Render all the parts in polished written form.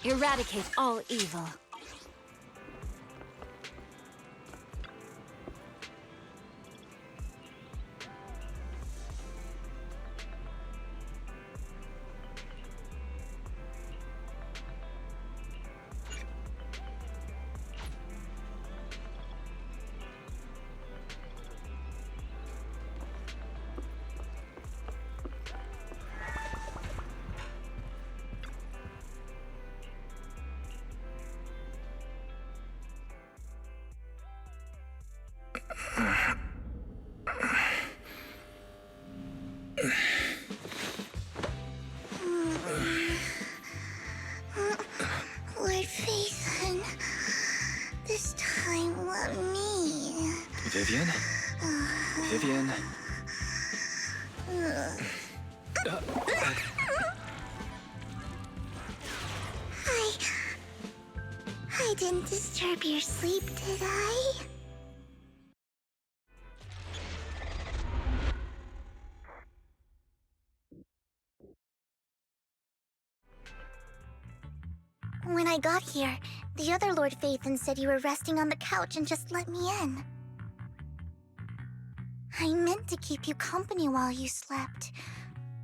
Eradicate all evil. Lord Phaethon, this time let me. Vivian? Vivian? I didn't disturb your sleep, did I? When I got here, the other Lord Phaethon said you were resting on the couch and just let me in. I meant to keep you company while you slept,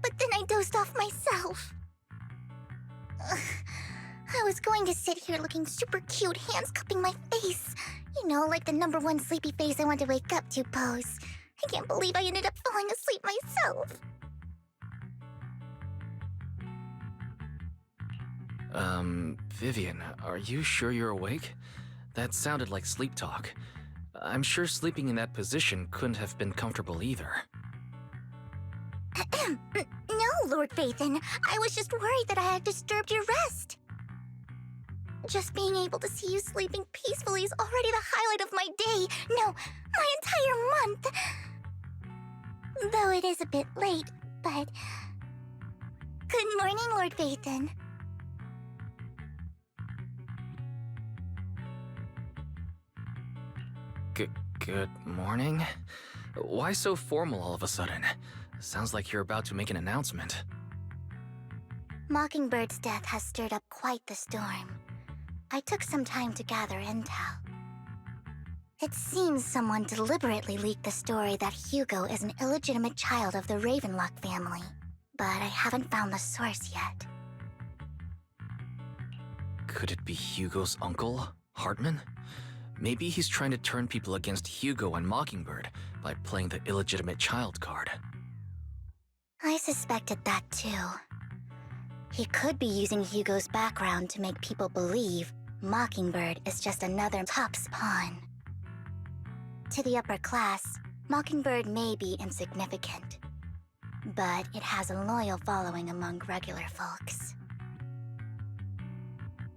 but then I dozed off myself. I was going to sit here looking super cute, hands cupping my face. You know, like the #1 sleepy face I want to wake up to pose. I can't believe I ended up falling asleep myself. Vivian, are you sure you're awake? That sounded like sleep talk. I'm sure sleeping in that position couldn't have been comfortable either. No, Lord Phaethon. I was just worried that I had disturbed your rest. Just being able to see you sleeping peacefully is already the highlight of my day. No, my entire month. Though it is a bit late, but... Good morning, Lord Phaethon. Good morning? Why so formal all of a sudden? Sounds like you're about to make an announcement. Mockingbird's death has stirred up quite the storm. I took some time to gather intel. It seems someone deliberately leaked the story that Hugo is an illegitimate child of the Ravenlock family, but I haven't found the source yet. Could it be Hugo's uncle, Hartman? Maybe he's trying to turn people against Hugo and Mockingbird by playing the illegitimate child card. I suspected that too. He could be using Hugo's background to make people believe Mockingbird is just another Top's pawn. To the upper class, Mockingbird may be insignificant, but it has a loyal following among regular folks.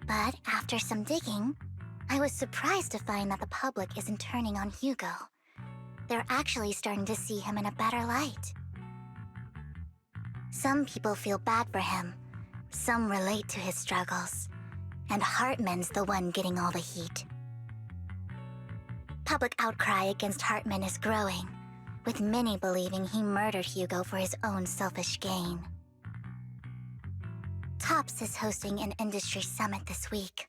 But after some digging, I was surprised to find that the public isn't turning on Hugo. They're actually starting to see him in a better light. Some people feel bad for him, some relate to his struggles, and Hartman's the one getting all the heat. Public outcry against Hartman is growing, with many believing he murdered Hugo for his own selfish gain. Tops is hosting an industry summit this week,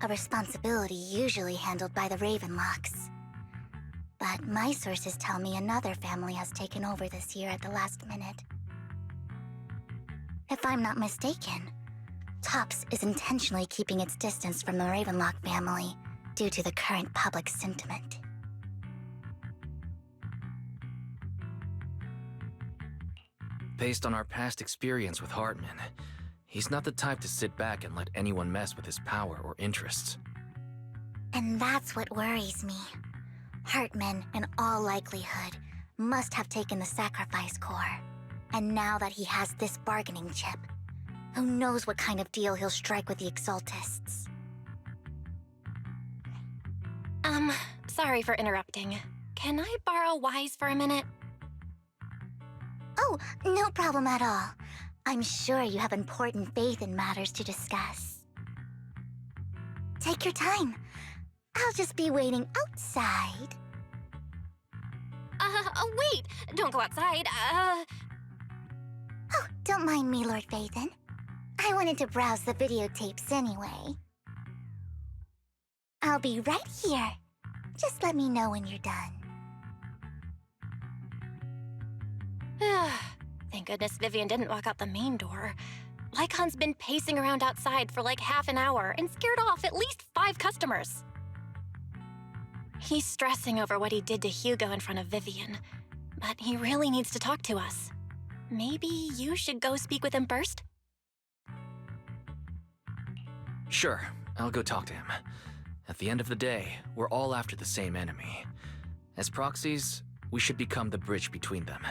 a responsibility usually handled by the Ravenlocks. But my sources tell me another family has taken over this year at the last minute. If I'm not mistaken, Tops is intentionally keeping its distance from the Ravenlock family due to the current public sentiment. Based on our past experience with Hartman, he's not the type to sit back and let anyone mess with his power or interests. And that's what worries me. Hartman, in all likelihood, must have taken the sacrifice core. And now that he has this bargaining chip, who knows what kind of deal he'll strike with the Exaltists. Sorry for interrupting. Can I borrow Wise for a minute? Oh, no problem at all. I'm sure you have important faith in matters to discuss. Take your time. I'll just be waiting outside. Wait! Don't go outside, Oh, don't mind me, Lord Phaethon. I wanted to browse the videotapes anyway. I'll be right here. Just let me know when you're done. Thank goodness Vivian didn't walk out the main door. Lycon's been pacing around outside for like half an hour and scared off at least 5 customers. He's stressing over what he did to Hugo in front of Vivian, but he really needs to talk to us. Maybe you should go speak with him first? Sure, I'll go talk to him. At the end of the day, we're all after the same enemy. As proxies, we should become the bridge between them.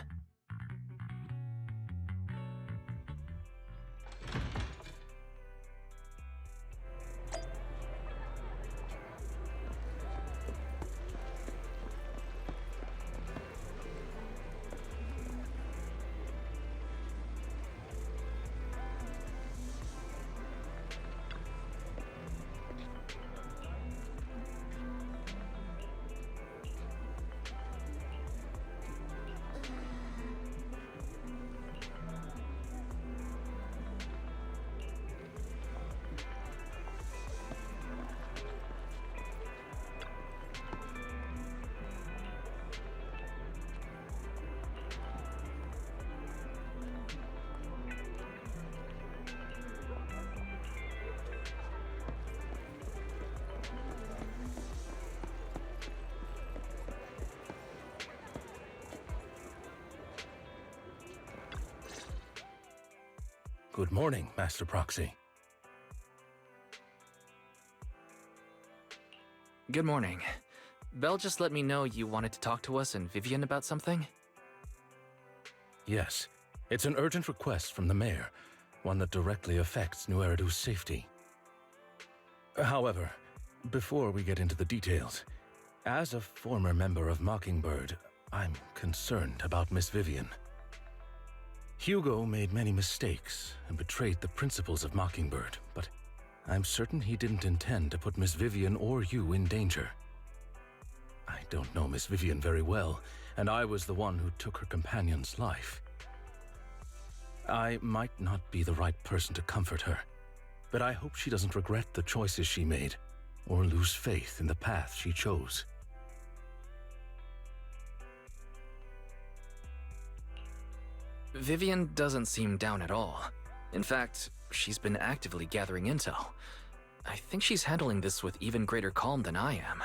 Good morning, Master Proxy. Good morning. Belle just let me know you wanted to talk to us and Vivian about something? Yes, it's an urgent request from the mayor, one that directly affects New Eridu's safety. However, before we get into the details, as a former member of Mockingbird, I'm concerned about Miss Vivian. Hugo made many mistakes and betrayed the principles of Mockingbird, but I'm certain he didn't intend to put Miss Vivian or you in danger. I don't know Miss Vivian very well, and I was the one who took her companion's life. I might not be the right person to comfort her, but I hope she doesn't regret the choices she made or lose faith in the path she chose. Vivian doesn't seem down at all. In fact, she's been actively gathering intel. I think she's handling this with even greater calm than I am.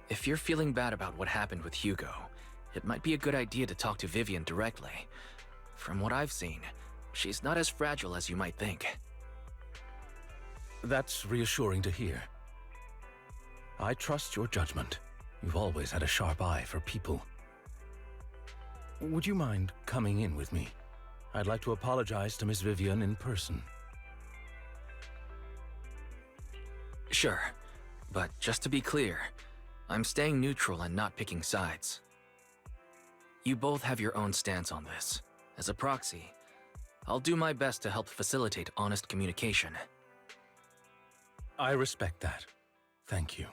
If you're feeling bad about what happened with Hugo, it might be a good idea to talk to Vivian directly. From what I've seen, she's not as fragile as you might think. That's reassuring to hear. I trust your judgment. You've always had a sharp eye for people. Would you mind coming in with me? I'd like to apologize to Miss Vivian in person. Sure, but just to be clear, I'm staying neutral and not picking sides. You both have your own stance on this. As a proxy, I'll do my best to help facilitate honest communication. I respect that. Thank you.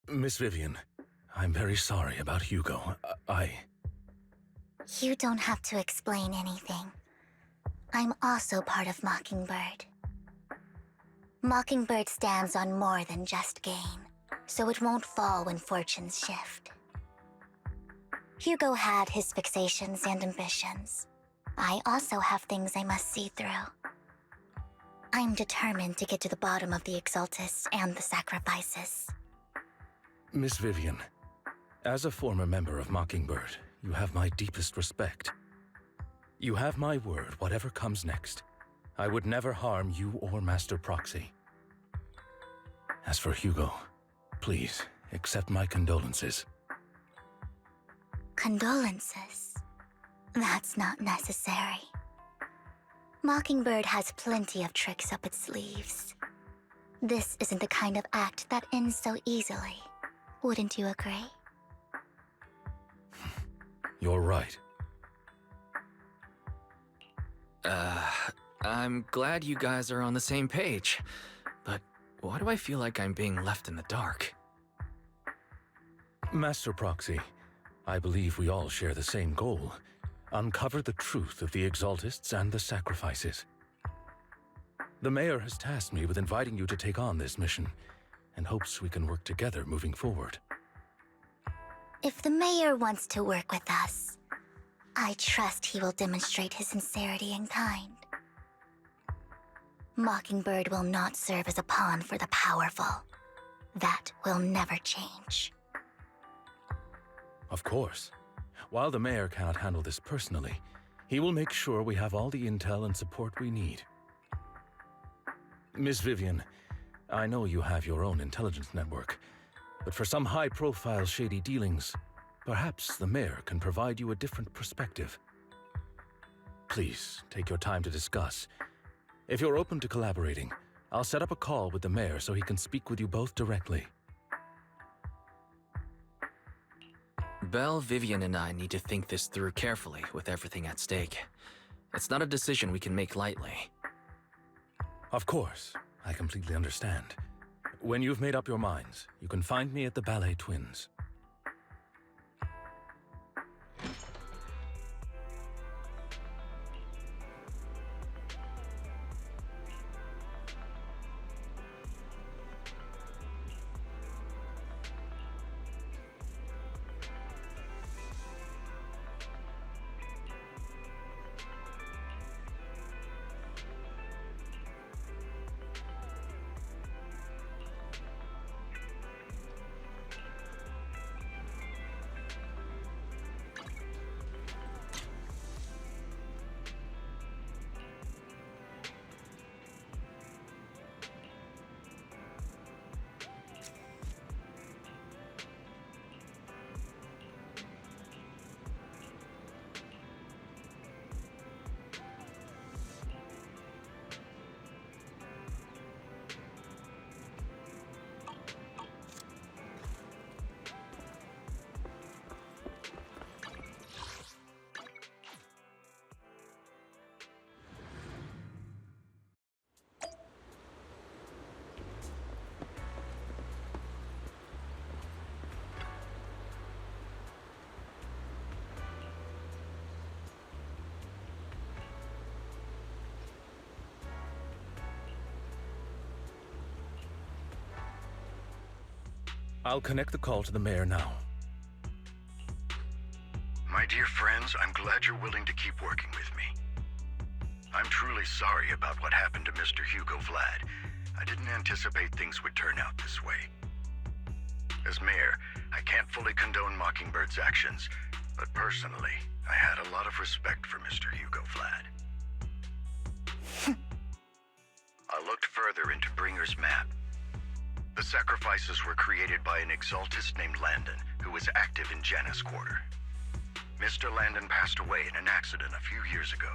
Miss Vivian, I'm very sorry about Hugo. You don't have to explain anything. I'm also part of Mockingbird. Mockingbird stands on more than just gain, so it won't fall when fortunes shift. Hugo had his fixations and ambitions. I also have things I must see through. I'm determined to get to the bottom of the Exaltus and the sacrifices. Miss Vivian, as a former member of Mockingbird, you have my deepest respect. You have my word, whatever comes next. I would never harm you or Master Proxy. As for Hugo, please accept my condolences. Condolences? That's not necessary. Mockingbird has plenty of tricks up its sleeves. This isn't the kind of act that ends so easily. Wouldn't you agree? You're right. I'm glad you guys are on the same page, but why do I feel like I'm being left in the dark? Master Proxy, I believe we all share the same goal. Uncover the truth of the Exaltists and the sacrifices. The Mayor has tasked me with inviting you to take on this mission, and hopes we can work together moving forward. If the Mayor wants to work with us, I trust he will demonstrate his sincerity and kind. Mockingbird will not serve as a pawn for the powerful. That will never change. Of course. While the Mayor cannot handle this personally, he will make sure we have all the intel and support we need. Miss Vivian, I know you have your own intelligence network, but for some high-profile shady dealings, perhaps the Mayor can provide you a different perspective. Please, take your time to discuss. If you're open to collaborating, I'll set up a call with the Mayor so he can speak with you both directly. Belle, Vivian, and I need to think this through carefully with everything at stake. It's not a decision we can make lightly. Of course, I completely understand. When you've made up your minds, you can find me at the Ballet Twins. I'll connect the call to the Mayor now. My dear friends, I'm glad you're willing to keep working with me. I'm truly sorry about what happened to Mr. Hugo Vlad. I didn't anticipate things would turn out this way. As Mayor, I can't fully condone Mockingbird's actions, but personally, I had a lot of respect for Mr. Hugo Vlad. I looked further into Bringer's map. The sacrifices were created by an Exaltist named Landon, who was active in Janus Quarter. Mr. Landon passed away in an accident a few years ago.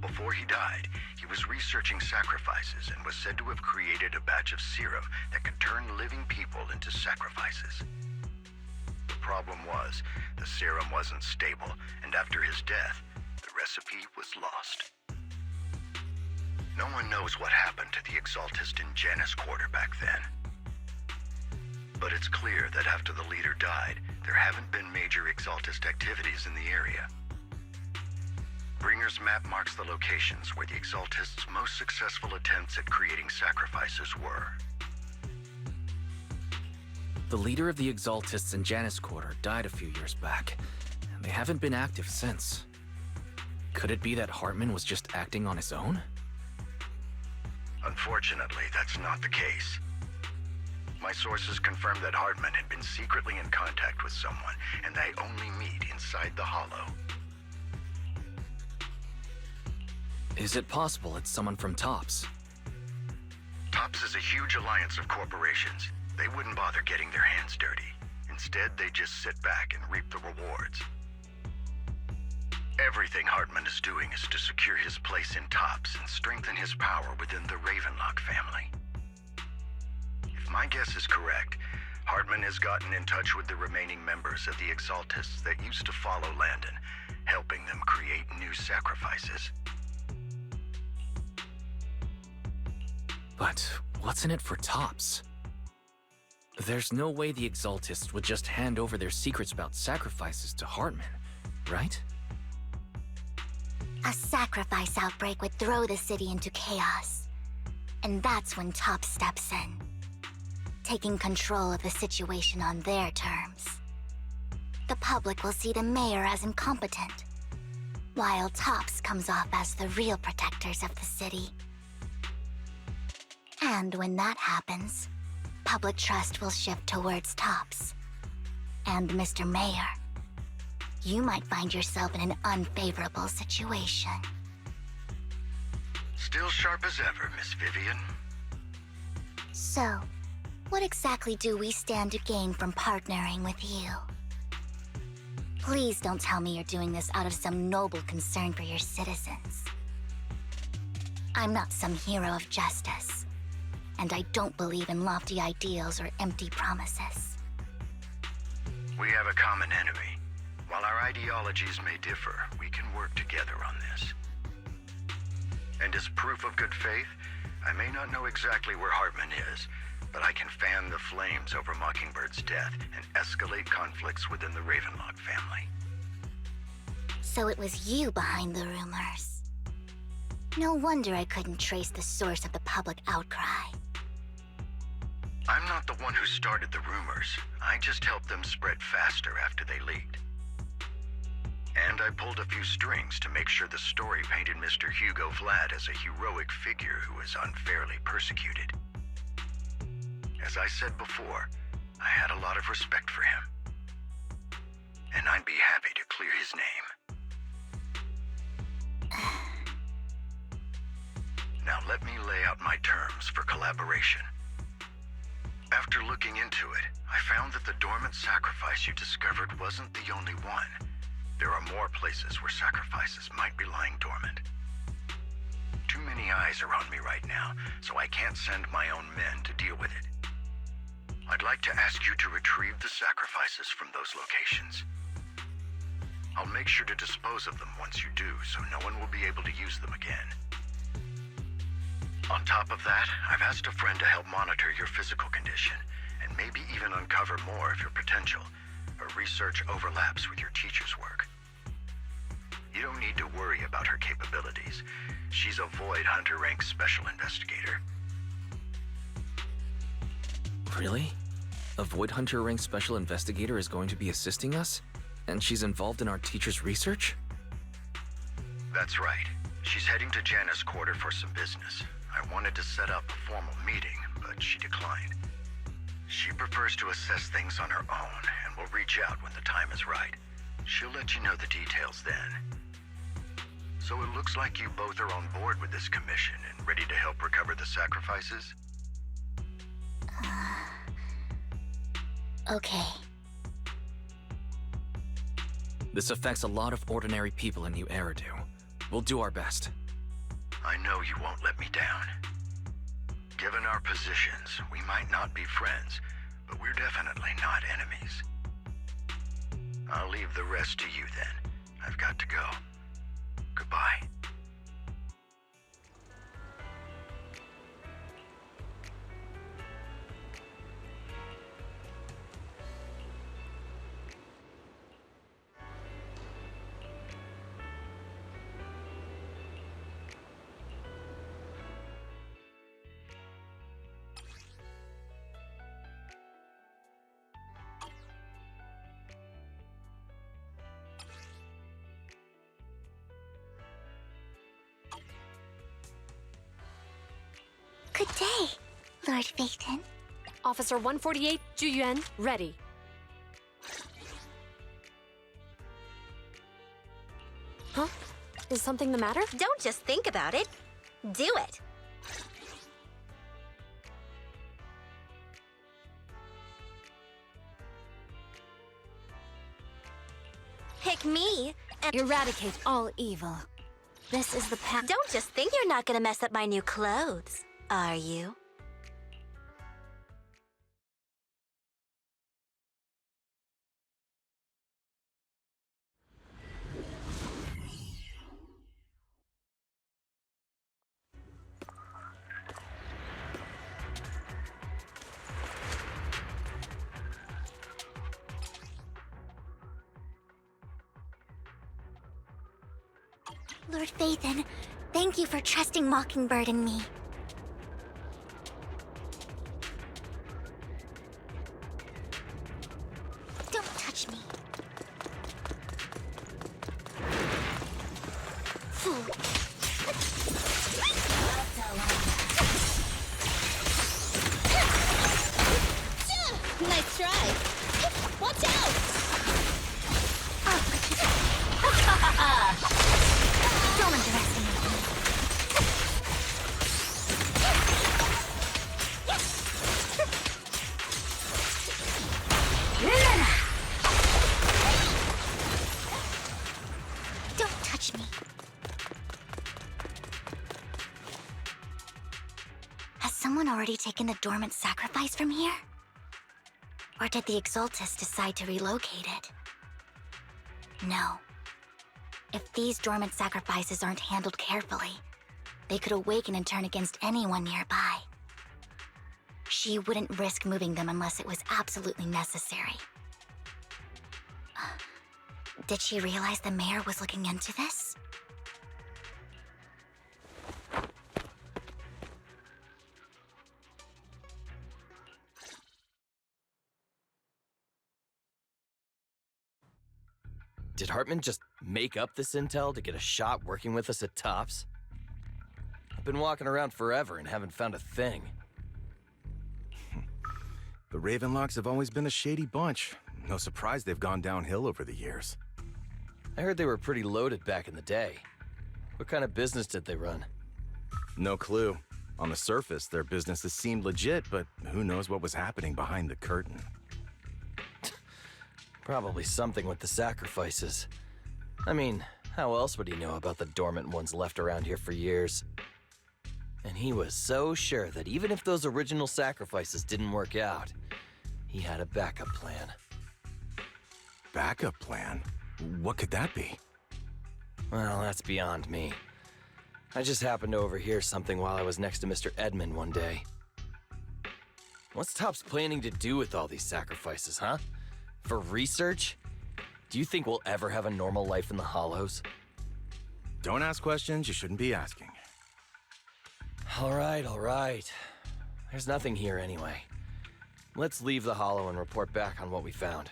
Before he died, he was researching sacrifices and was said to have created a batch of serum that could turn living people into sacrifices. The problem was, the serum wasn't stable, and after his death, the recipe was lost. No one knows what happened to the Exaltist in Janus Quarter back then. But it's clear that after the leader died, there haven't been major Exaltist activities in the area. Bringer's map marks the locations where the Exaltists' most successful attempts at creating sacrifices were. The leader of the Exaltists in Janus Quarter died a few years back, and they haven't been active since. Could it be that Hartman was just acting on his own? Unfortunately, that's not the case. My sources confirm that Hartman had been secretly in contact with someone, and they only meet inside the Hollow. Is it possible it's someone from TOPS? TOPS is a huge alliance of corporations. They wouldn't bother getting their hands dirty. Instead, they just sit back and reap the rewards. Everything Hartman is doing is to secure his place in TOPS and strengthen his power within the Ravenlock family. If my guess is correct, Hartman has gotten in touch with the remaining members of the Exaltists that used to follow Landon, helping them create new sacrifices. But what's in it for TOPS? There's no way the Exaltists would just hand over their secrets about sacrifices to Hartman, right? A sacrifice outbreak would throw the city into chaos. And that's when Top steps in, taking control of the situation on their terms. The public will see the mayor as incompetent, while Tops comes off as the real protectors of the city. And when that happens, public trust will shift towards Tops. And Mr. Mayor, you might find yourself in an unfavorable situation. Still sharp as ever, Miss Vivian. So, what exactly do we stand to gain from partnering with you? Please don't tell me you're doing this out of some noble concern for your citizens. I'm not some hero of justice, and I don't believe in lofty ideals or empty promises. We have a common enemy. While our ideologies may differ, we can work together on this. And as proof of good faith, I may not know exactly where Hartman is, but I can fan the flames over Mockingbird's death and escalate conflicts within the Ravenlock family. So it was you behind the rumors. No wonder I couldn't trace the source of the public outcry. I'm not the one who started the rumors. I just helped them spread faster after they leaked. And I pulled a few strings to make sure the story painted Mr. Hugo Vlad as a heroic figure who was unfairly persecuted. As I said before, I had a lot of respect for him. And I'd be happy to clear his name. Now let me lay out my terms for collaboration. After looking into it, I found that the dormant sacrifice you discovered wasn't the only one. There are more places where sacrifices might be lying dormant. Too many eyes are on me right now, so I can't send my own men to deal with it. I'd like to ask you to retrieve the sacrifices from those locations. I'll make sure to dispose of them once you do, so no one will be able to use them again. On top of that, I've asked a friend to help monitor your physical condition, and maybe even uncover more of your potential. Her research overlaps with your teacher's work. You don't need to worry about her capabilities. She's a Void Hunter rank special investigator. Really? A Void Hunter rank special investigator is going to be assisting us? And she's involved in our teacher's research? That's right. She's heading to Janus Quarter for some business. I wanted to set up a formal meeting, but she declined. She prefers to assess things on her own, and will reach out when the time is right. She'll let you know the details then. So it looks like you both are on board with this commission and ready to help recover the sacrifices? Okay. This affects a lot of ordinary people in New Eridu. We'll do our best. I know you won't let me down. Given our positions, we might not be friends, but we're definitely not enemies. I'll leave the rest to you then. I've got to go. Goodbye. Good day, Lord Phaeton. Officer 148, Juyuan, ready. Huh? Is something the matter? Don't just think about it. Do it. Pick me and Eradicate all evil. This is the path. don't just think you're not gonna mess up my new clothes, are you? Lord Phaethon, thank you for trusting Mockingbird and me. Don't touch me. Fool. Nice try. Watch out! Don't underestimate me. Don't touch me. Has someone already taken the dormant sacrifice from here? Or did the Exaltus decide to relocate it? No. If these dormant sacrifices aren't handled carefully, they could awaken and turn against anyone nearby. She wouldn't risk moving them unless it was absolutely necessary. Did she realize the mayor was looking into this? Did Hartman just make up this intel to get a shot working with us at Tops? I've been walking around forever and haven't found a thing. The Ravenlocks have always been a shady bunch. No surprise they've gone downhill over the years. I heard they were pretty loaded back in the day. What kind of business did they run? No clue. On the surface, their businesses seemed legit, but who knows what was happening behind the curtain. Probably something with the sacrifices. I mean, how else would he know about the dormant ones left around here for years? And he was so sure that even if those original sacrifices didn't work out, he had a backup plan. Backup plan? What could that be? Well, that's beyond me. I just happened to overhear something while I was next to Mr. Edmund one day. What's Tops planning to do with all these sacrifices, huh? For research? Do you think we'll ever have a normal life in the Hollows? Don't ask questions you shouldn't be asking. All right. There's nothing here anyway. Let's leave the Hollow and report back on what we found.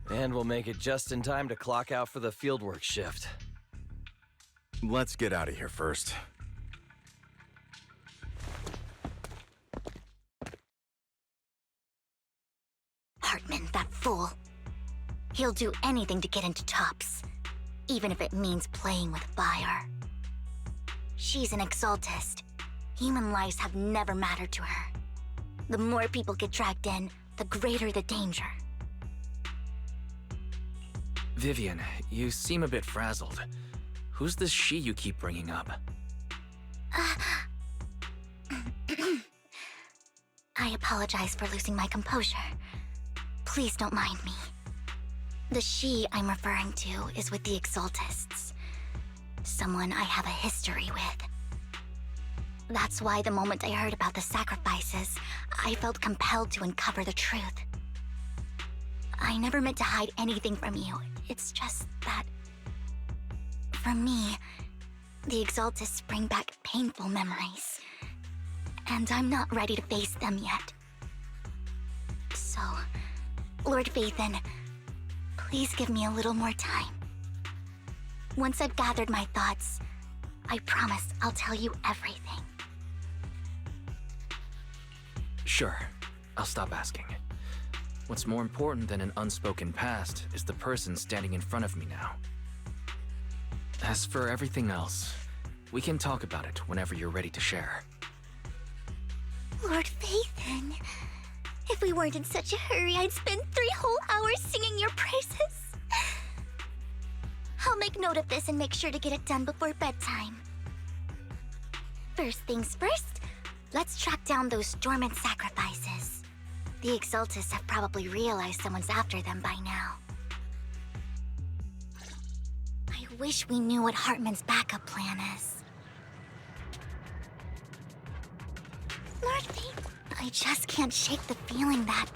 And we'll make it just in time to clock out for the fieldwork shift. Let's get out of here first. Hartman, that fool. He'll do anything to get into Tops, even if it means playing with fire. She's an Exaltist. Human lives have never mattered to her. The more people get dragged in, the greater the danger. Vivian, you seem a bit frazzled. Who's this she you keep bringing up? I apologize for losing my composure. Please don't mind me. The she I'm referring to is with the Exaltists. Someone I have a history with. That's why the moment I heard about the sacrifices, I felt compelled to uncover the truth. I never meant to hide anything from you. It's just that... For me, the Exaltists bring back painful memories. And I'm not ready to face them yet. So, Lord Phaethon, please give me a little more time. Once I've gathered my thoughts, I promise I'll tell you everything. Sure, I'll stop asking. What's more important than an unspoken past is the person standing in front of me now. As for everything else, we can talk about it whenever you're ready to share. Lord Phaethon, if we weren't in such a hurry, I'd spend 3 whole hours singing your praises. I'll make note of this and make sure to get it done before bedtime. First things first, let's track down those dormant sacrifices. The Exaltists have probably realized someone's after them by now. I wish we knew what Hartman's backup plan is. Lord Phaethon, I just can't shake the feeling that...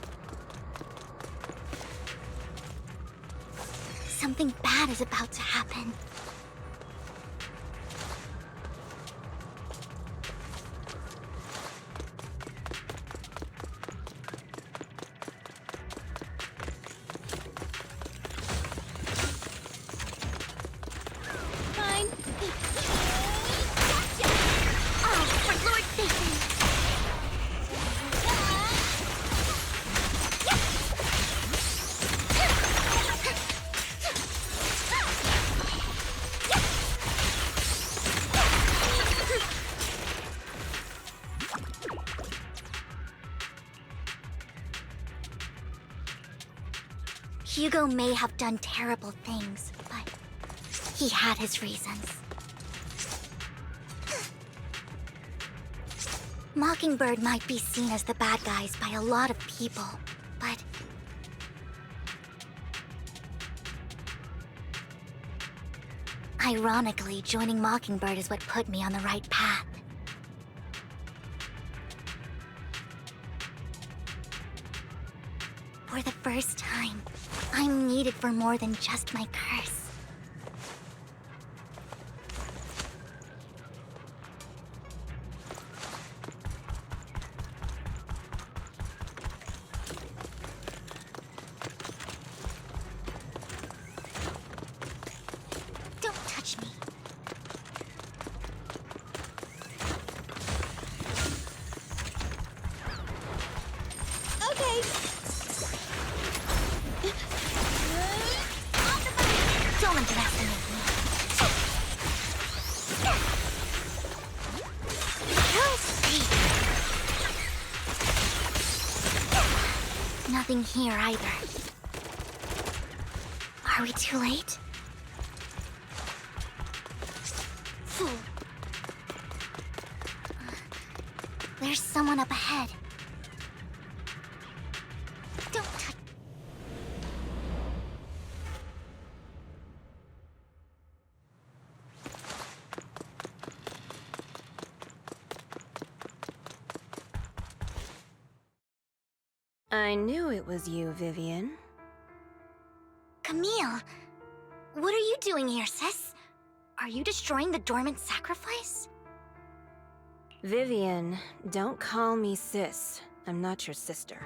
something bad is about to happen. Hugo may have done terrible things, but he had his reasons. Mockingbird might be seen as the bad guys by a lot of people, but ironically, joining Mockingbird is what put me on the right path. For the first time, I'm needed for more than just my curse. Don't touch me. Okay. Don't underestimate me. You'll see. Nothing here either. Are we too late? Fool. There's someone up ahead. Don't touch. I knew it was you, Vivian. Camille, what are you doing here, sis? Are you destroying the dormant sacrifice? Vivian, don't call me sis. I'm not your sister.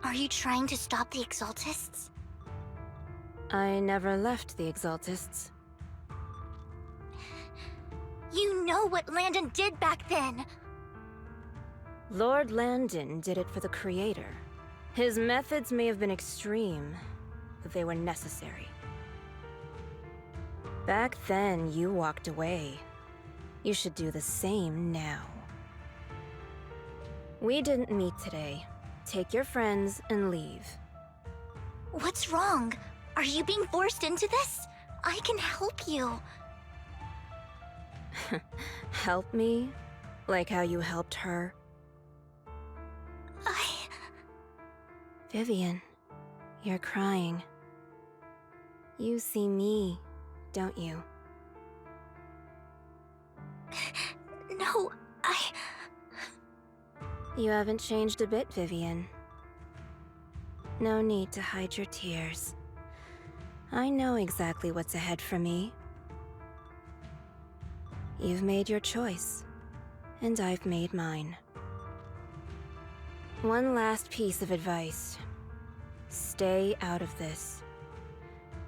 Are you trying to stop the Exaltists? I never left the Exaltists. You know what Landon did back then! Lord Landon did it for the Creator. His methods may have been extreme, but they were necessary. Back then, you walked away. You should do the same now. We didn't meet today. Take your friends and leave. What's wrong? Are you being forced into this? I can help you. Help me? Like how you helped her? Vivian, you're crying. You see me, don't you? No, You haven't changed a bit, Vivian. No need to hide your tears. I know exactly what's ahead for me. You've made your choice, and I've made mine. One last piece of advice. Stay out of this.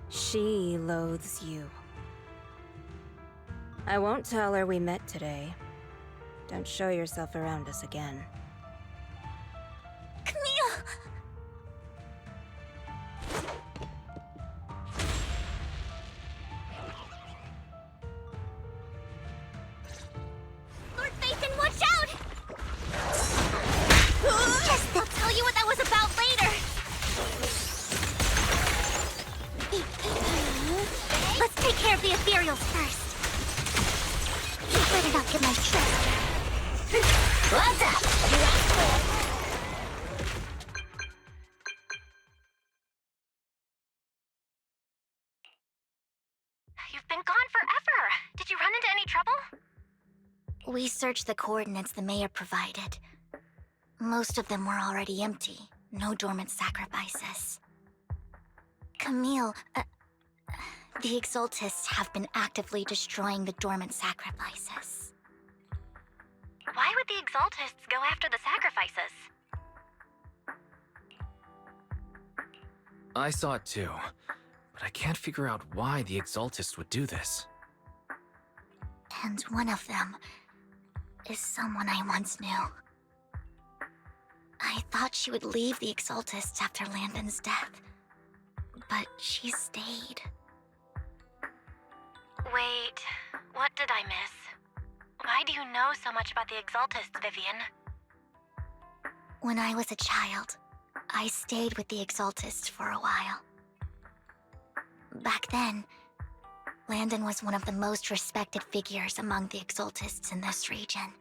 She loathes you. I won't tell her we met today. Don't show yourself around us again. Camille! Lord Phaethon, watch out! Yes, I'll tell you what that was about later! Let's take care of the ethereals first. You better not get my chest. What's up? You've been gone forever. Did you run into any trouble? We searched the coordinates the mayor provided. Most of them were already empty. No dormant sacrifices. Camille, the Exaltists have been actively destroying the dormant sacrifices. Why would the Exaltists go after the sacrifices? I saw it too, but I can't figure out why the Exaltists would do this. And one of them is someone I once knew. I thought she would leave the Exaltists after Landon's death, but she stayed. Wait, what did I miss? Why do you know so much about the Exaltists, Vivian? When I was a child, I stayed with the Exaltists for a while. Back then, Landon was one of the most respected figures among the Exaltists in this region.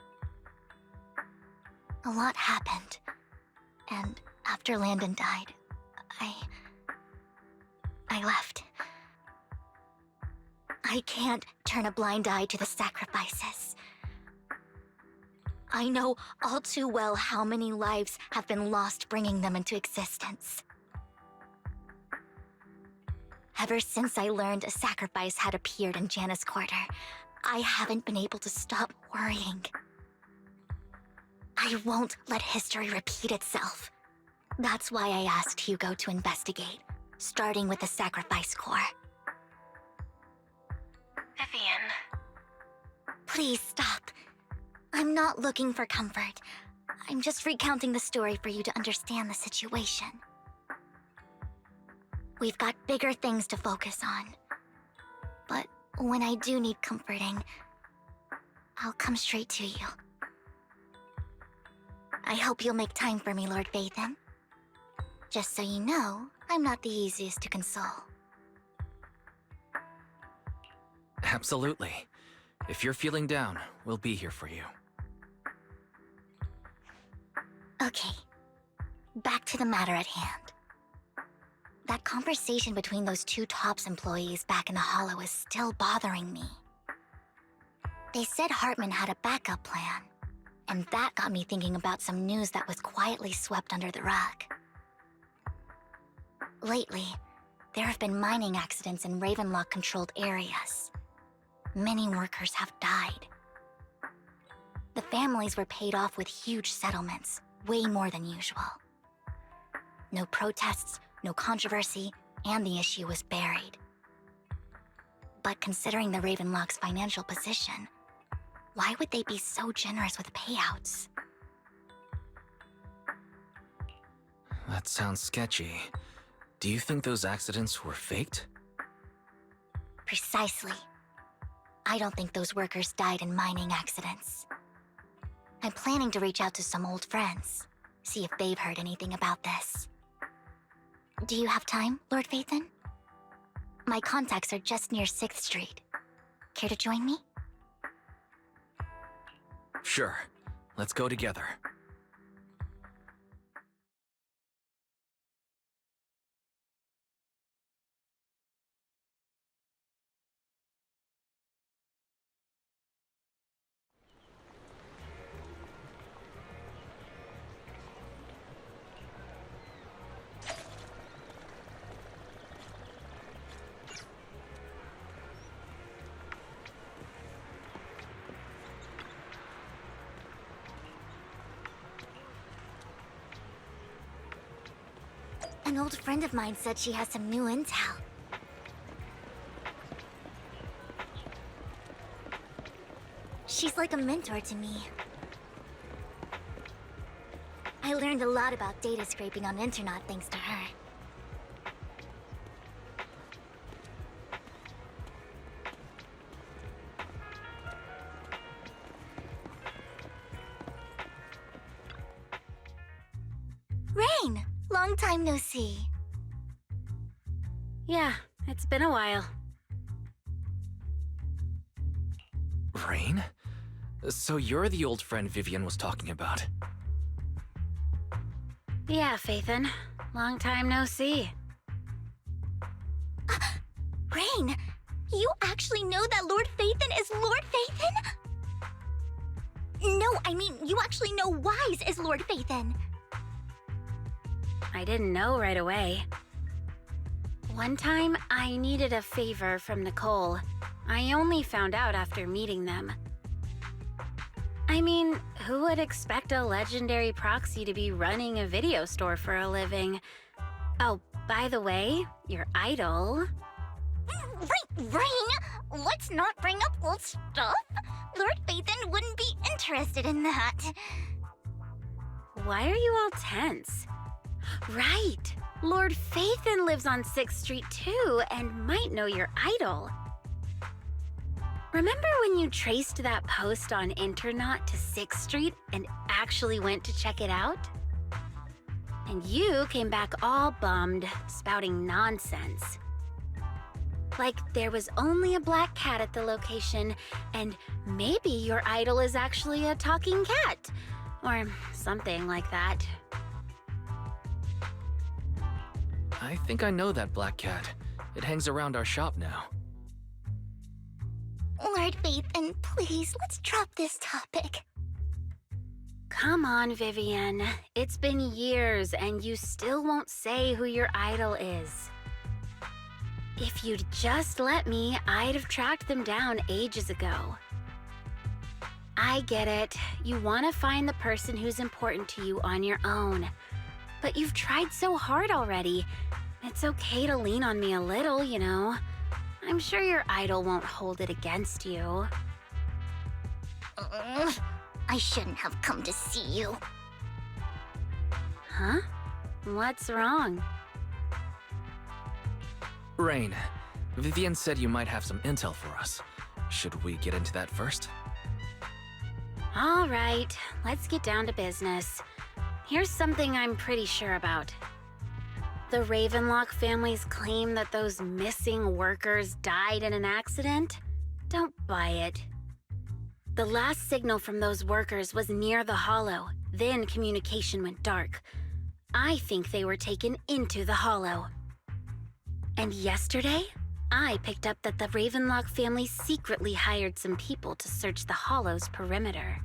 A lot happened, and after Landon died, I left. I can't turn a blind eye to the sacrifices. I know all too well how many lives have been lost bringing them into existence. Ever since I learned a sacrifice had appeared in Janus Quarter, I haven't been able to stop worrying. I won't let history repeat itself. That's why I asked Hugo to investigate, starting with the Sacrifice Corps. Vivian. Please stop. I'm not looking for comfort. I'm just recounting the story for you to understand the situation. We've got bigger things to focus on. But when I do need comforting, I'll come straight to you. I hope you'll make time for me, Lord Phaethon. Just so you know, I'm not the easiest to console. Absolutely. If you're feeling down, we'll be here for you. Okay, back to the matter at hand. That conversation between those two TOPS employees back in the Hollow is still bothering me. They said Hartman had a backup plan, and that got me thinking about some news that was quietly swept under the rug. Lately, there have been mining accidents in Ravenlock-controlled areas. Many workers have died. The families were paid off with huge settlements, way more than usual. No protests, no controversy, and the issue was buried. But considering the Ravenlock's financial position, why would they be so generous with payouts? That sounds sketchy. Do you think those accidents were faked? Precisely. I don't think those workers died in mining accidents. I'm planning to reach out to some old friends, see if they've heard anything about this. Do you have time, Lord Phaethon? My contacts are just near 6th Street. Care to join me? Sure. Let's go together. An old friend of mine said she has some new intel. She's like a mentor to me. I learned a lot about data scraping on Internet thanks to her. Rain! Long time no see. Yeah, it's been a while. Rain? So you're the old friend Vivian was talking about. Yeah, Phaethon. Long time no see. Rain! You actually know that Lord Phaethon is Lord Phaethon? No, I mean, you actually know Wise is Lord Phaethon. I didn't know right away. One time, I needed a favor from Nicole. I only found out after meeting them. I mean, who would expect a legendary proxy to be running a video store for a living? Oh, by the way, your idol... Rain! Let's not bring up old stuff. Lord Phaethon wouldn't be interested in that. Why are you all tense? Right! Lord Phaethon lives on 6th Street too, and might know your idol. Remember when you traced that post on Internet to 6th Street and actually went to check it out? and you came back all bummed, spouting nonsense. Like there was only a black cat at the location, and maybe your idol is actually a talking cat, or something like that. I think I know that black cat. It hangs around our shop now. Lord Phaethon, please, let's drop this topic. Come on, Vivian. It's been years, and you still won't say who your idol is. If you'd just let me, I'd have tracked them down ages ago. I get it. You want to find the person who's important to you on your own. But you've tried so hard already. It's okay to lean on me a little, you know. I'm sure your idol won't hold it against you. I shouldn't have come to see you. Huh? What's wrong? Rain, Vivian said you might have some intel for us. Should we get into that first? All right, let's get down to business. Here's something I'm pretty sure about. The Ravenlock family's claim that those missing workers died in an accident? Don't buy it. The last signal from those workers was near the Hollow, then communication went dark. I think they were taken into the Hollow. And yesterday, I picked up that the Ravenlock family secretly hired some people to search the Hollow's perimeter.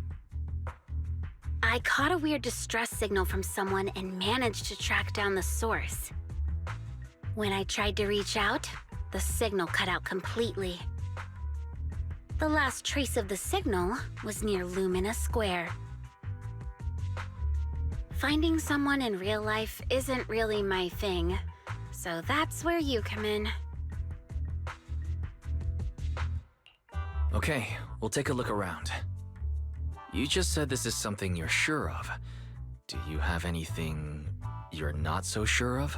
I caught a weird distress signal from someone and managed to track down the source. When I tried to reach out, the signal cut out completely. The last trace of the signal was near Lumina Square. Finding someone in real life isn't really my thing, so that's where you come in. Okay, we'll take a look around. You just said this is something you're sure of. Do you have anything you're not so sure of?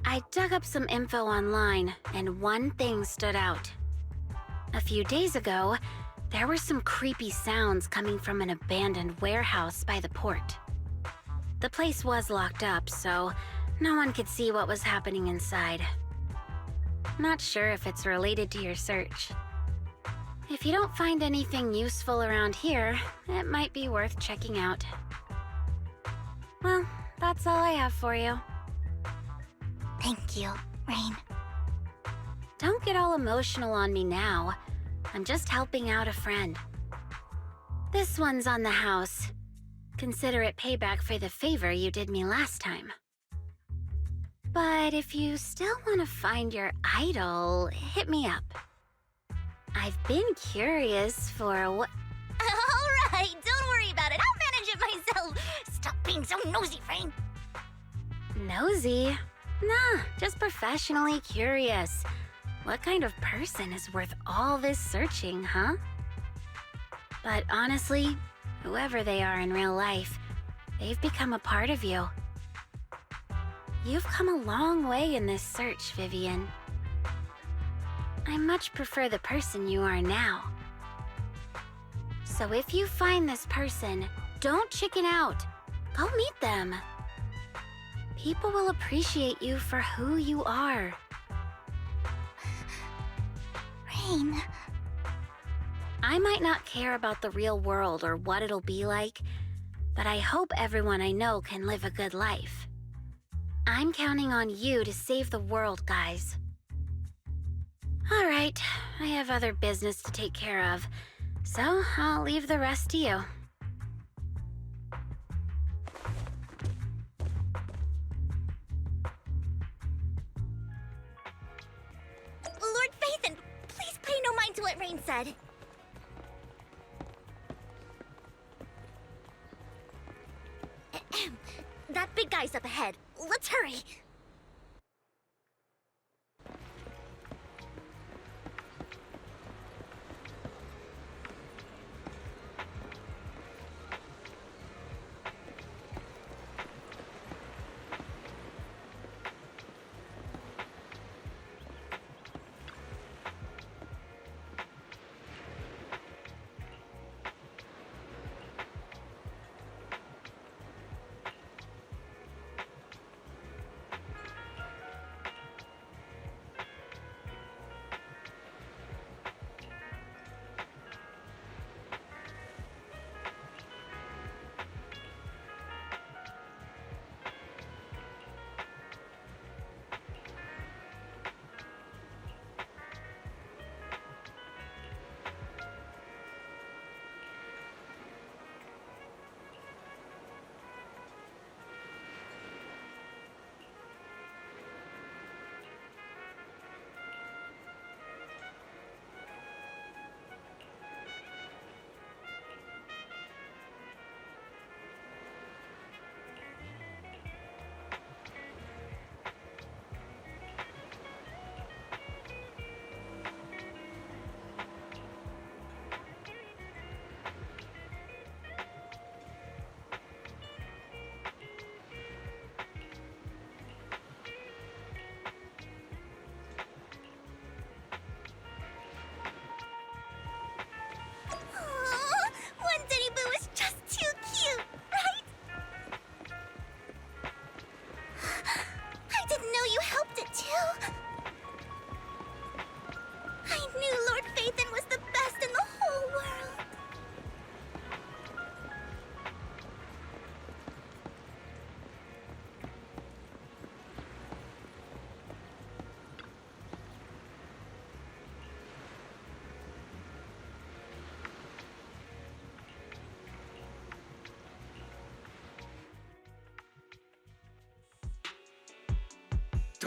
I dug up some info online, and one thing stood out. A few days ago, there were some creepy sounds coming from an abandoned warehouse by the port. The place was locked up, so no one could see what was happening inside. Not sure if it's related to your search. If you don't find anything useful around here, it might be worth checking out. Well, that's all I have for you. Thank you, Rain. Don't get all emotional on me now. I'm just helping out a friend. This one's on the house. Consider it payback for the favor you did me last time. But if you still want to find your idol, hit me up. I've been curious for what... All right, don't worry about it. I'll manage it myself. Stop being so nosy, Rain. Nosy? Nah, just professionally curious. What kind of person is worth all this searching, huh? But honestly, whoever they are in real life, they've become a part of you. You've come a long way in this search, Vivian. I much prefer the person you are now. So if you find this person, don't chicken out. Go meet them. People will appreciate you for who you are. Rain. I might not care about the real world or what it'll be like, but I hope everyone I know can live a good life. I'm counting on you to save the world, guys. All right, I have other business to take care of, so I'll leave the rest to you. Lord Phaethon, please pay no mind to what Rain said. That big guy's up ahead. Let's hurry.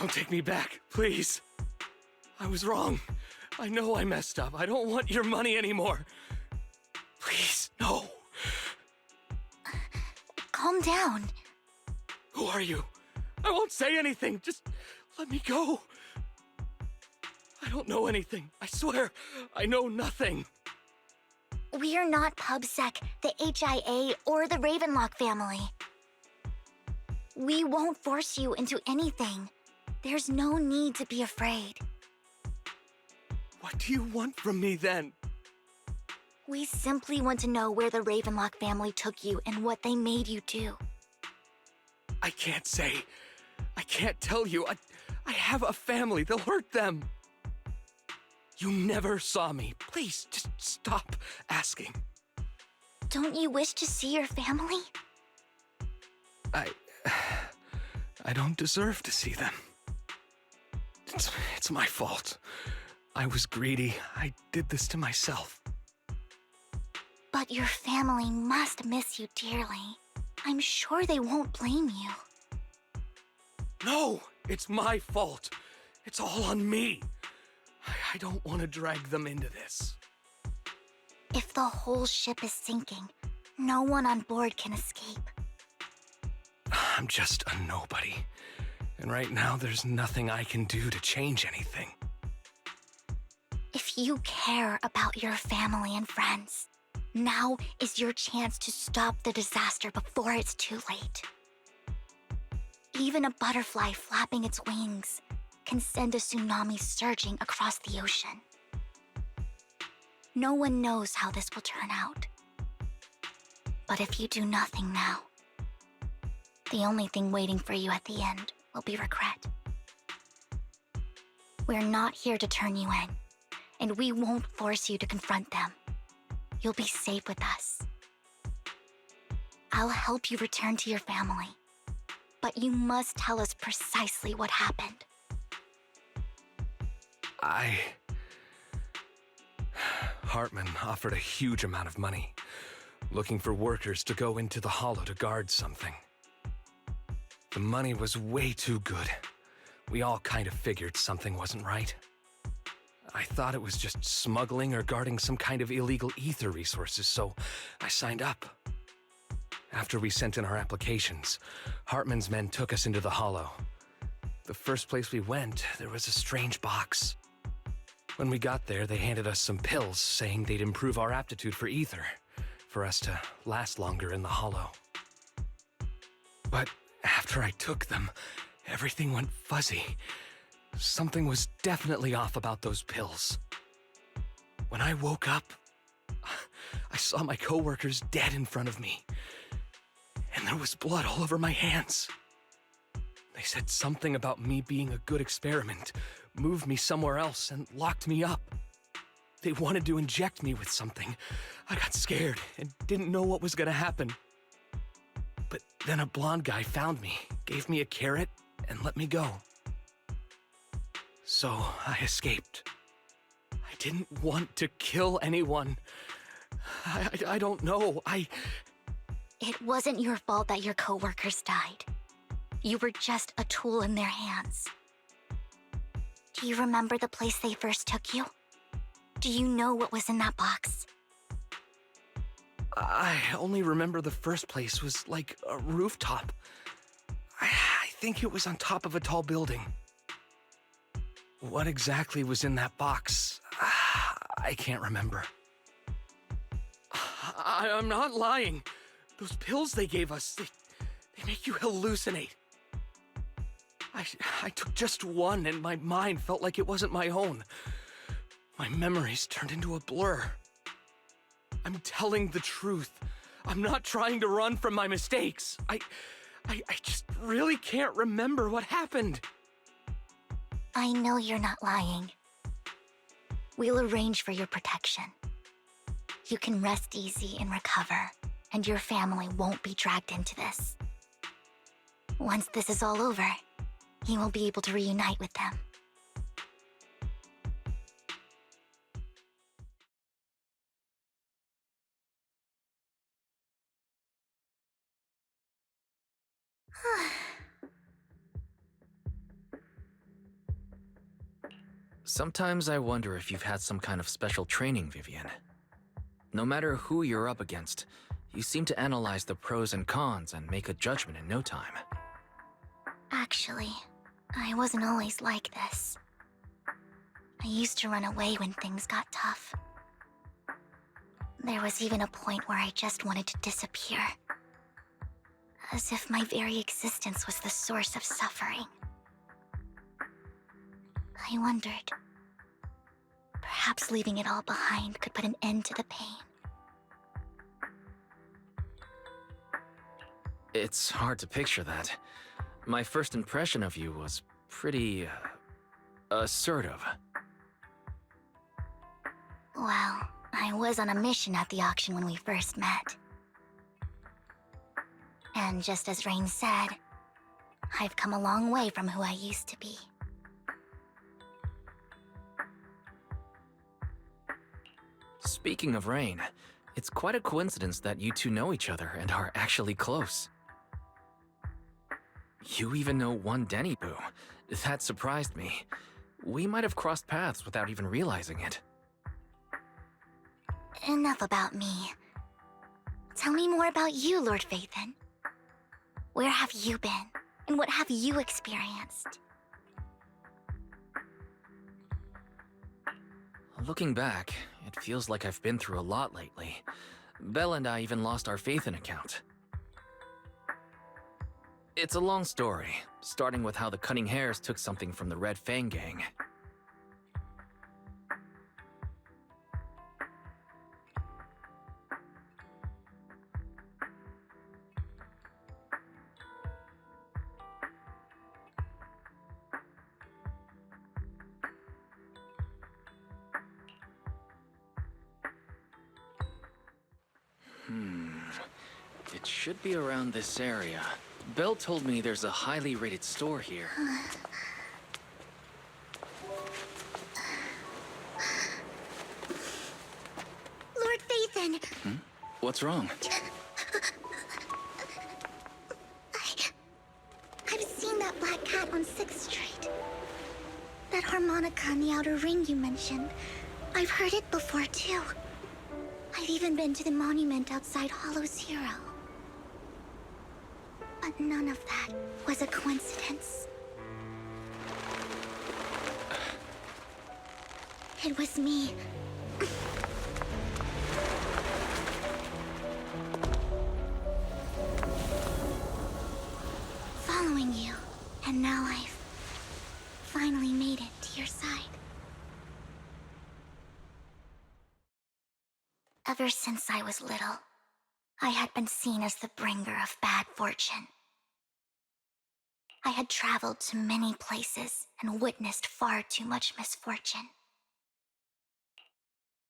Don't take me back, please. I was wrong. I know I messed up. I don't want your money anymore. Please, no. Calm down. Who are you? I won't say anything. Just let me go. I don't know anything. I swear, I know nothing. We're not PubSec, the HIA, or the Ravenlock family. We won't force you into anything. There's no need to be afraid. What do you want from me then? We simply want to know where the Ravenlock family took you and what they made you do. I can't say. I can't tell you. I have a family. They'll hurt them. You never saw me. Please, just stop asking. Don't you wish to see your family? I don't deserve to see them. It's my fault. I was greedy. I did this to myself. But your family must miss you dearly. I'm sure they won't blame you. No, it's my fault. It's all on me. I don't want to drag them into this. If the whole ship is sinking, no one on board can escape. I'm just a nobody. And right now, there's nothing I can do to change anything. If you care about your family and friends, now is your chance to stop the disaster before it's too late. Even a butterfly flapping its wings can send a tsunami surging across the ocean. No one knows how this will turn out. But if you do nothing now, the only thing waiting for you at the end will be regret. We're not here to turn you in, and we won't force you to confront them. You'll be safe with us. I'll help you return to your family, but you must tell us precisely what happened. Hartman offered a huge amount of money, looking for workers to go into the hollow to guard something. The money was way too good. We all kind of figured something wasn't right. I thought it was just smuggling or guarding some kind of illegal ether resources, so I signed up. After we sent in our applications, Hartman's men took us into the hollow. The first place we went, there was a strange box. When we got there, they handed us some pills, saying they'd improve our aptitude for ether, for us to last longer in the hollow. But after I took them, everything went fuzzy. Something was definitely off about those pills. When I woke up, I saw my coworkers dead in front of me, and there was blood all over my hands. They said something about me being a good experiment, moved me somewhere else, and locked me up. They wanted to inject me with something. I got scared and didn't know what was gonna happen. But then a blonde guy found me, gave me a carrot, and let me go. So I escaped. I didn't want to kill anyone. I don't know. It wasn't your fault that your coworkers died. You were just a tool in their hands. Do you remember the place they first took you? Do you know what was in that box? I only remember the first place was like a rooftop. I think it was on top of a tall building. What exactly was in that box? I can't remember. I'm not lying. Those pills they gave us, they make you hallucinate. I took just one and my mind felt like it wasn't my own. My memories turned into a blur. I'm telling the truth. I'm not trying to run from my mistakes. I just really can't remember what happened. I know you're not lying. We'll arrange for your protection. You can rest easy and recover, and your family won't be dragged into this. Once this is all over, you will be able to reunite with them. Sometimes I wonder if you've had some kind of special training, Vivian. No matter who you're up against, you seem to analyze the pros and cons and make a judgment in no time. Actually, I wasn't always like this. I used to run away when things got tough. There was even a point where I just wanted to disappear. As if my very existence was the source of suffering. I wondered, perhaps leaving it all behind could put an end to the pain. It's hard to picture that. My first impression of you was pretty, assertive. Well, I was on a mission at the auction when we first met. And just as Rain said, I've come a long way from who I used to be. Speaking of Rain, it's quite a coincidence that you two know each other and are actually close. You even know one Denny Boo. That surprised me. We might have crossed paths without even realizing it. Enough about me. Tell me more about you, Lord Phaethon. Where have you been, and what have you experienced? Looking back, it feels like I've been through a lot lately. Belle and I even lost our Phaethon account. It's a long story, starting with how the Cunning Hares took something from the Red Fang gang. It should be around this area. Belle told me there's a highly rated store here. Lord Phaethon! What's wrong? I've seen that black cat on 6th Street. That harmonica in the outer ring you mentioned. I've heard it before, too. I've even been to the monument outside Hollow Zero. But none of that was a coincidence. It was me. Following you, and now I've finally made it to your side. Ever since I was little, I had been seen as the bringer of bad fortune. I had traveled to many places and witnessed far too much misfortune.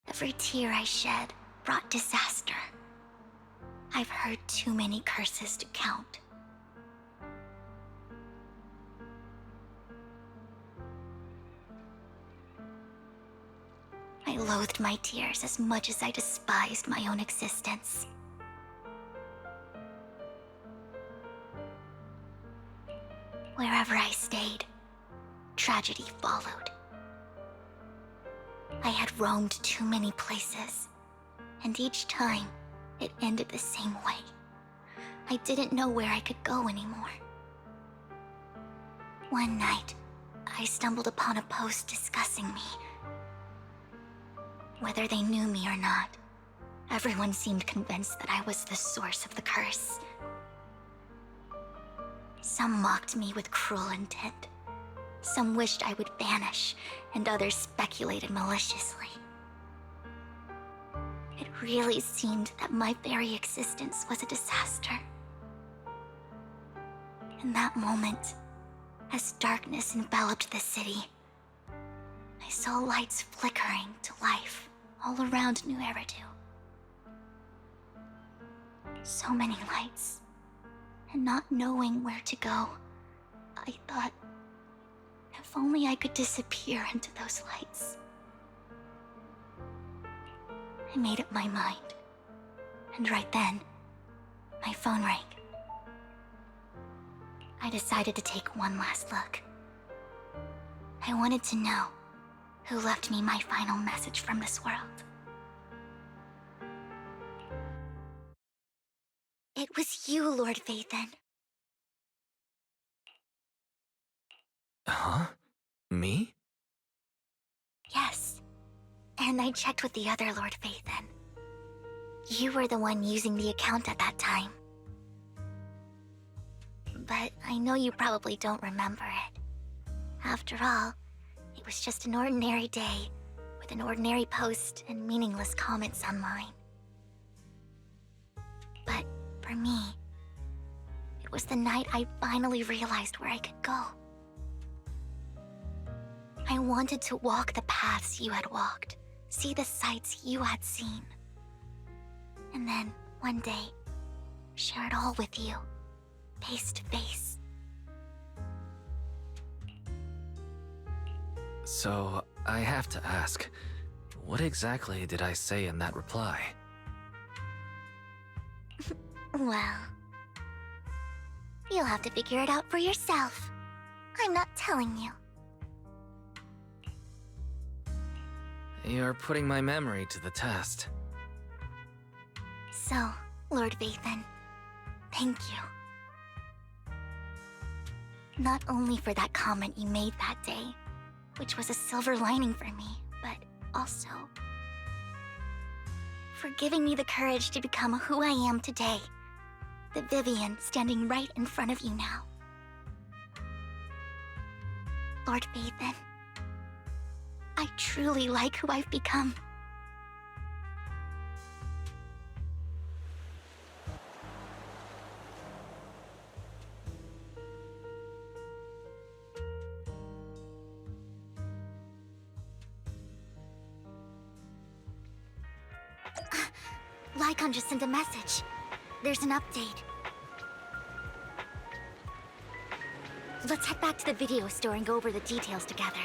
Every tear I shed brought disaster. I've heard too many curses to count. I loathed my tears as much as I despised my own existence. Wherever I stayed, tragedy followed. I had roamed too many places, and each time, it ended the same way. I didn't know where I could go anymore. One night, I stumbled upon a post discussing me. Whether they knew me or not, everyone seemed convinced that I was the source of the curse. Some mocked me with cruel intent. Some wished I would vanish, and others speculated maliciously. It really seemed that my very existence was a disaster. In that moment, as darkness enveloped the city, I saw lights flickering to life all around New Eridu. So many lights, and not knowing where to go, I thought, if only I could disappear into those lights. I made up my mind, and right then, my phone rang. I decided to take one last look. I wanted to know, who left me my final message from this world. It was you, Lord Vathan. Huh? Me? Yes. And I checked with the other Lord Vathan. You were the one using the account at that time. But I know you probably don't remember it. After all, it was just an ordinary day, with an ordinary post and meaningless comments online. But for me, it was the night I finally realized where I could go. I wanted to walk the paths you had walked, see the sights you had seen. And then, one day, share it all with you, face to face. So, I have to ask, what exactly did I say in that reply? Well, you'll have to figure it out for yourself. I'm not telling you. You're putting my memory to the test. So, Lord Vathan, thank you. Not only for that comment you made that day, which was a silver lining for me, but also for giving me the courage to become who I am today. The Vivian standing right in front of you now. Lord Vathan, I truly like who I've become. Lycon just sent a message. There's an update. Let's head back to the video store and go over the details together.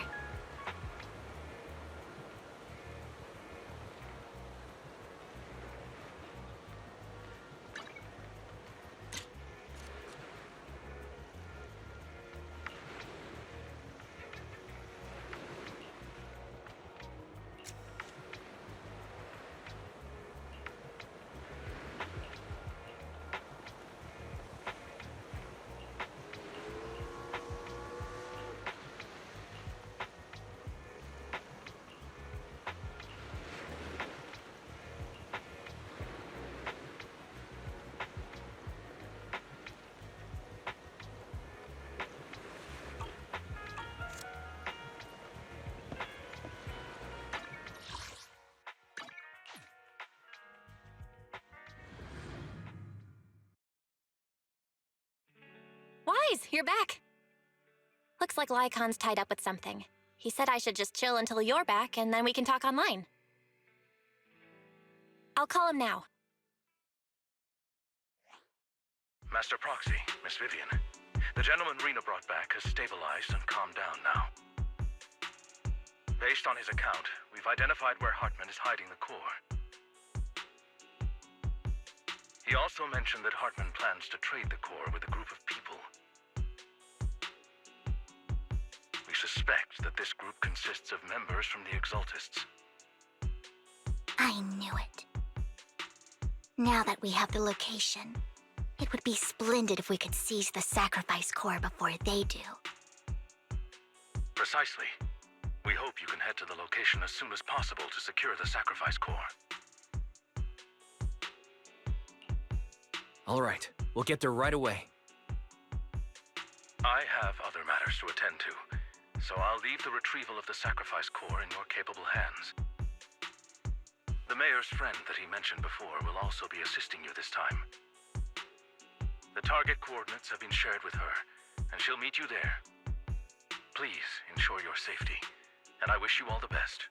Wise, you're back. Looks like Lycon's tied up with something. He said I should just chill until you're back, and then we can talk online. I'll call him now. Master Proxy, Miss Vivian. The gentleman Rena brought back has stabilized and calmed down now. Based on his account, we've identified where Hartman is hiding the core. He also mentioned that Hartman plans to trade the core with a group of people. We suspect that this group consists of members from the Exaltists. I knew it. Now that we have the location, it would be splendid if we could seize the sacrifice core before they do. Precisely. We hope you can head to the location as soon as possible to secure the sacrifice core. All right, we'll get there right away. I have other matters to attend to, so I'll leave the retrieval of the sacrifice core in your capable hands. The mayor's friend that he mentioned before will also be assisting you this time. The target coordinates have been shared with her, and she'll meet you there. Please ensure your safety, and I wish you all the best.